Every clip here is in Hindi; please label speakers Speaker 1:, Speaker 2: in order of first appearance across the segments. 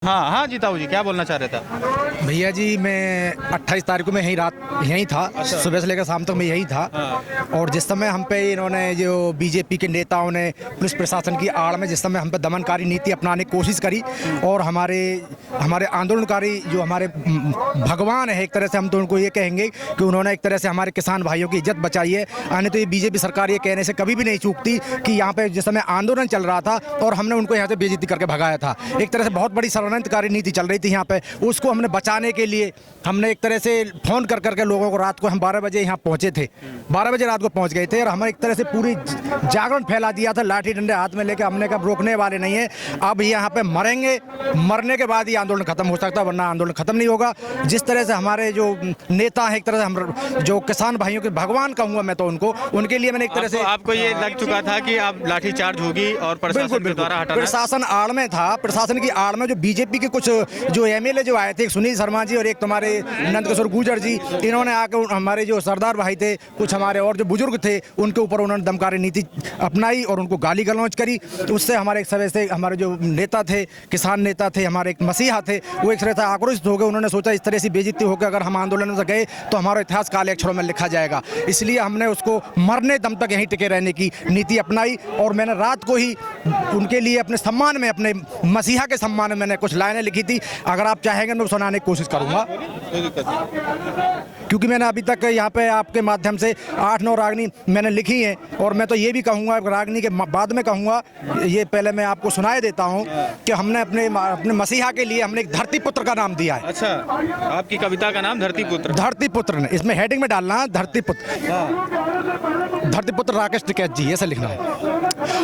Speaker 1: हाँ हाँ जीताऊ जी, क्या बोलना चाह रहे थे?
Speaker 2: भैया जी मैं 28 तारीख को मैं यहीं था।
Speaker 1: अच्छा।
Speaker 2: सुबह से लेकर शाम तक मैं यहीं था।
Speaker 1: हाँ।
Speaker 2: और जिस समय हम पे इन्होंने जो बीजेपी के नेताओं ने पुलिस प्रशासन की आड़ में जिस समय हम पे दमनकारी नीति अपनाने की कोशिश करी और हमारे आंदोलनकारी जो हमारे भगवान है एक तरह से, हम तो उनको ये कहेंगे कि उन्होंने एक तरह से हमारे किसान भाइयों की इज्जत बचाई है। आने तो ये बीजेपी सरकार ये कहने से कभी भी नहीं चूकती कि यहाँ पे जिस समय आंदोलन चल रहा था और हमने उनको यहाँ से बेइज्जती करके भगाया था। एक तरह से बहुत बड़ी षड्यंत्रकारी नीति चल रही थी यहाँ पे, उसको हमने बचाने के लिए हमने एक तरह से फ़ोन कर करके लोगों को, रात को हम 12 बजे यहाँ पहुँचे थे, 12 बजे रात को पहुँच गए थे और हमें एक तरह से पूरी जागरण फैला दिया था, लाठी डंडे हाथ में लेके। हमने कहा रोकने वाले नहीं है, अब यहाँ पे मरेंगे, मरने के बाद ही आंदोलन खत्म हो सकता है, वरना आंदोलन खत्म नहीं होगा। जिस तरह से हमारे जो नेता हैं एक तरह से हम जो किसान भाइयों के भगवान कहूँगा मैं तो उनको, उनके लिए मैंने एक तरह से
Speaker 1: आपको ये लग चुका था कि अब लाठीचार्ज होगी और प्रशासन के द्वारा हटाना?
Speaker 2: प्रशासन आड़ में था, प्रशासन की आड़ में जो बीजेपी के कुछ जो एमएलए जो आए थे, एक सुनील शर्मा जी और एक तुम्हारे नंदकिशोर गुर्जर जी, इन्होंने आकर हमारे जो सरदार भाई थे, कुछ हमारे और जो बुजुर्ग थे, उनके ऊपर उन्होंने दमकारी नीति अपनाई और उनको गाली गलौज करी। उससे हमारे एक तरह से हमारे जो नेता थे, किसान नेता थे, हमारे एक मसीहा थे, वो एक तरह से आक्रोशित हो गए। उन्होंने सोचा इस तरह से बेइज्जती होकर अगर हम आंदोलन में गए तो हमारा इतिहास काले अक्षरों में लिखा जाएगा, इसलिए हमने उसको मरने दम तक यहीं टिके रहने की नीति अपनाई। और मैंने रात को ही उनके लिए अपने सम्मान में, अपने मसीहा के सम्मान में मैंने कुछ लाइनें लिखी थी, अगर आप चाहेंगे मैं सुनाने की कोशिश करूंगा, क्योंकि मैंने अभी तक यहाँ पे आपके माध्यम से 8-9 रागनी मैंने लिखी हैं। और मैं तो ये भी कहूँगा, रागनी के बाद में कहूँगा, ये पहले मैं आपको सुनाए देता हूँ कि हमने अपने मसीहा के लिए हमने एक धरती पुत्र का नाम दिया है।
Speaker 1: अच्छा, आपकी कविता का नाम धरती पुत्र?
Speaker 2: धरती पुत्र ने, इसमें हेडिंग में डालना है धरती पुत्र। धरती पुत्र राकेश टिकैत जी, ऐसा लिखना है।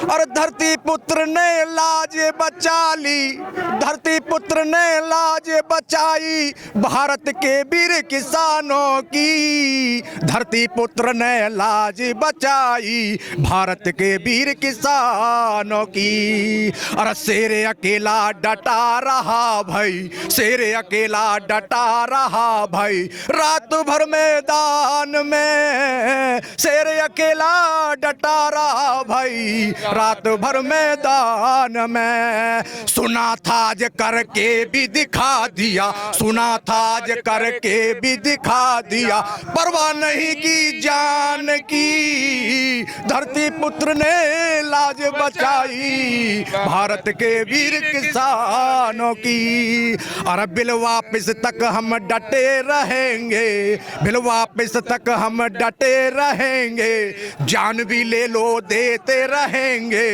Speaker 2: और धरती पुत्र ने लाज बचा ली, धरती पुत्र ने लाज बचाई भारत के वीर किसानों की, धरती पुत्र ने लाज बचाई भारत के वीर किसानों की। और शेर अकेला डटा रहा भाई, शेर अकेला डटा रहा भाई रात भर मैदान में, शेर अकेला डटा रहा भाई रात भर मैदान में। सुना था आज करके भी दिखा दिया, सुना था आज करके भी दिखा दिया, परवाह नहीं की जान की, धरती पुत्र ने लाज बचाई भारत के वीर किसानों की। और बिल वापस तक हम डटे रहेंगे, बिल वापस तक हम डटे रहेंगे, जान भी ले लो देते रहेंगे,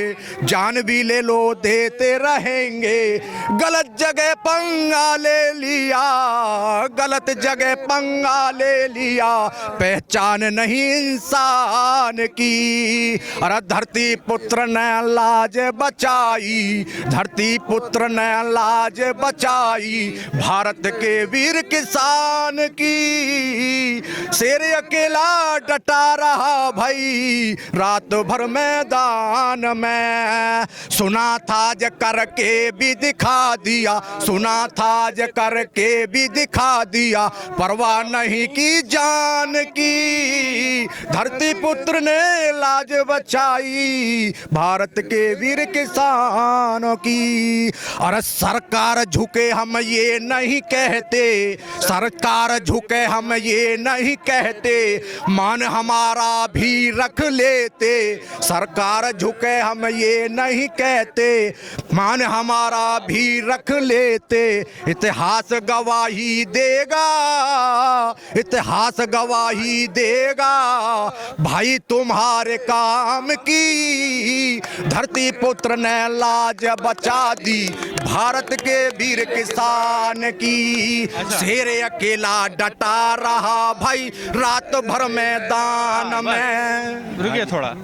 Speaker 2: जान भी ले लो देते रहेंगे। गलत जगह पंगा ले लिया, गलत जगह पंगा ले लिया, पहचान नहीं इंसान की। अरे धरती पुत्र ने लाज बचाई, धरती पुत्र ने लाज बचाई भारत के वीर किसान की। शेर अकेला डटा रहा भाई रात भर मैदान में, सुना था ज करके भी दिखा दिया, सुना था ज करके भी दिखा दिया, परवाह नहीं की जान की, धरती पुत्र ने लाज बचाई भारत के वीर किसानों की। और सरकार झुके हम ये नहीं कहते, सरकार झुके हम ये नहीं कहते, मान हमारा भी रख लेते, सरकार झुके हम ये नहीं कहते, मान हमारा भी रख लेते। इतिहास गवाही देगा, इतिहास गवाही देगा भाई तुम्हारे काम की, धरती पुत्र ने लाज बचा दी भारत के वीर किसान की। शेर अकेला डटा रहा भाई रात भर मैदान में।
Speaker 1: रुकिए थोड़ा,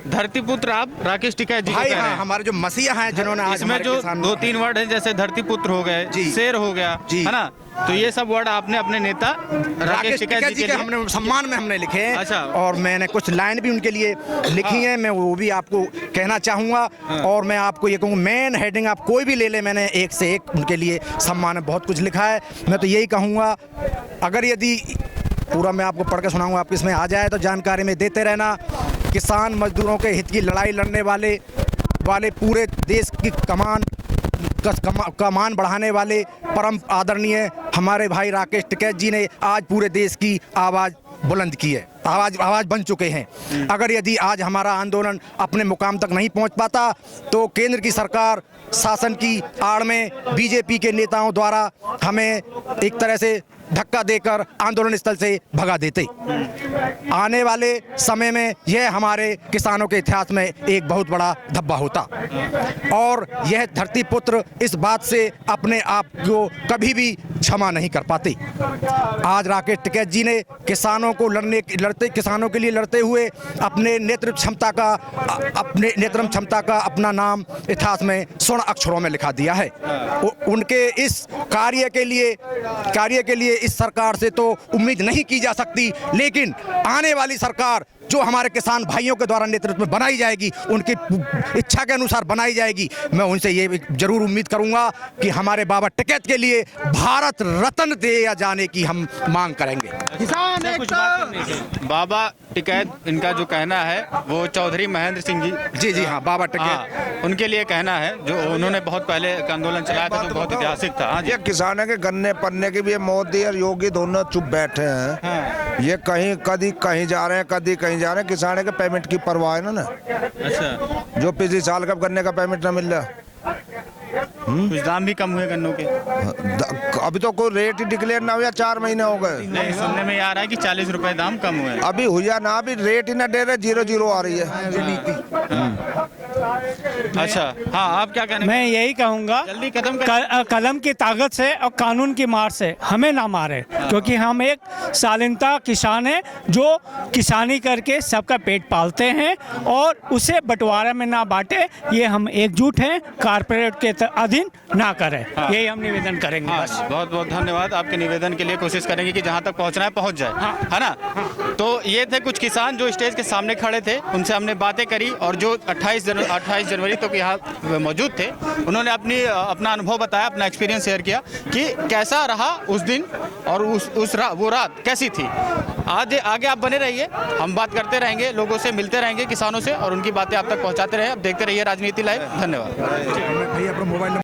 Speaker 1: धरती पुत्र आप राकेश टिकैत जी
Speaker 2: भाई हाँ, हमारे जो मसीहा हैं जिन्होंने आज
Speaker 1: इसमें जो 2-3 वर्ड है, जैसे धरती पुत्र हो गए, शेर हो गया, है ना, तो ये सब वर्ड आपने अपने नेता
Speaker 2: राकेश टिकैत जी के हमने सम्मान में हमने लिखे हैं।
Speaker 1: अच्छा।
Speaker 2: और मैंने कुछ लाइन भी उनके लिए लिखी हैं, मैं वो भी आपको कहना चाहूँगा। और मैं आपको ये कहूँगा, मेन हेडिंग आप कोई भी ले ले, मैंने एक से एक उनके लिए सम्मान में बहुत कुछ लिखा है। मैं तो यही कहूँगा, अगर यदि पूरा मैं आपको पढ़ के सुनाऊँगा, आप इसमें आ जाए तो जानकारी में देते रहना। किसान मजदूरों के हित की लड़ाई लड़ने वाले पूरे देश की कमान का मान बढ़ाने वाले परम आदरणीय हमारे भाई राकेश टिकैत जी ने आज पूरे देश की आवाज़ बुलंद की है, आवाज़ बन चुके हैं। अगर यदि आज हमारा आंदोलन अपने मुकाम तक नहीं पहुंच पाता तो केंद्र की सरकार शासन की आड़ में बीजेपी के नेताओं द्वारा हमें एक तरह से धक्का देकर आंदोलन स्थल से भगा देते। आने वाले समय में यह हमारे किसानों के इतिहास में एक बहुत बड़ा धब्बा होता और यह धरती पुत्र इस बात से अपने आप को कभी भी क्षमा नहीं कर पाते। आज राकेश टिकैत जी ने किसानों किसानों के लिए लड़ते हुए अपने नेतृत्व क्षमता का अपना नाम इतिहास में स्वर्ण अक्षरों में लिखा दिया है। उनके इस कार्य के लिए इस सरकार से तो उम्मीद नहीं की जा सकती, लेकिन आने वाली सरकार जो हमारे किसान भाइयों के द्वारा नेतृत्व में बनाई जाएगी, उनकी इच्छा के अनुसार बनाई जाएगी, मैं उनसे ये जरूर उम्मीद करूंगा कि हमारे बाबा टिकैत के लिए भारत रत्न दिया जाने की हम मांग करेंगे।
Speaker 1: किसान बाबा टिकैत इनका जो कहना है वो चौधरी महेंद्र सिंह जी
Speaker 2: हाँ, बाबा टिकैत
Speaker 1: उनके लिए कहना है, जो उन्होंने बहुत पहले एक आंदोलन चलाया था जो बहुत ऐतिहासिक था।
Speaker 3: ये किसानों के गन्ने पन्ने के भी मोदी और योगी दोनों चुप बैठे हैं। ये कहीं जा रहे हैं, कहीं जा रहे हैं। किसानों के पेमेंट की परवाह है ना।
Speaker 1: अच्छा,
Speaker 3: जो पिछले साल का गन्ने का पेमेंट ना मिल रहा,
Speaker 1: कुछ दाम भी कम हुए गन्नों के।
Speaker 3: अभी तो कोई रेट ही डिक्लेयर ना हुआ, 4 महीने हो गए।
Speaker 1: नहीं, सुनने में आ रहा है कि 40 रुपए दाम कम हुए।
Speaker 3: अभी हुआ ना, अभी रेट ही ना दे रहे, 0-0 आ रही है।
Speaker 1: अच्छा, हाँ, आप क्या कहना?
Speaker 4: मैं यही कहूँगा,
Speaker 1: जल्दी खत्म
Speaker 4: कलम की ताकत से और कानून की मार से हमें ना मारे, क्योंकि हम एक शालीनता किसान हैं जो किसानी करके सबका पेट पालते हैं और उसे बंटवारे में ना बांटे। ये हम एकजुट हैं, कारपोरेट के अधीन ना करें। यही हम निवेदन करेंगे। बस।
Speaker 1: बहुत बहुत धन्यवाद। आपके निवेदन के लिए कोशिश करेंगे कि जहाँ तक पहुँचना है पहुँच जाए, है ना? तो ये थे कुछ किसान जो स्टेज के सामने खड़े थे, उनसे हमने बातें करी और जो 28 जनवरी तक यहाँ मौजूद थे, उन्होंने अपना अनुभव बताया, अपना एक्सपीरियंस शेयर किया कि कैसा रहा उस दिन और वो रात कैसी थी। आज आगे आप बने रहिए, हम बात करते रहेंगे, लोगों से मिलते रहेंगे, किसानों से, और उनकी बातें आप तक पहुँचाते रहे। अब देखते रहिए राजनीति लाइव। धन्यवाद।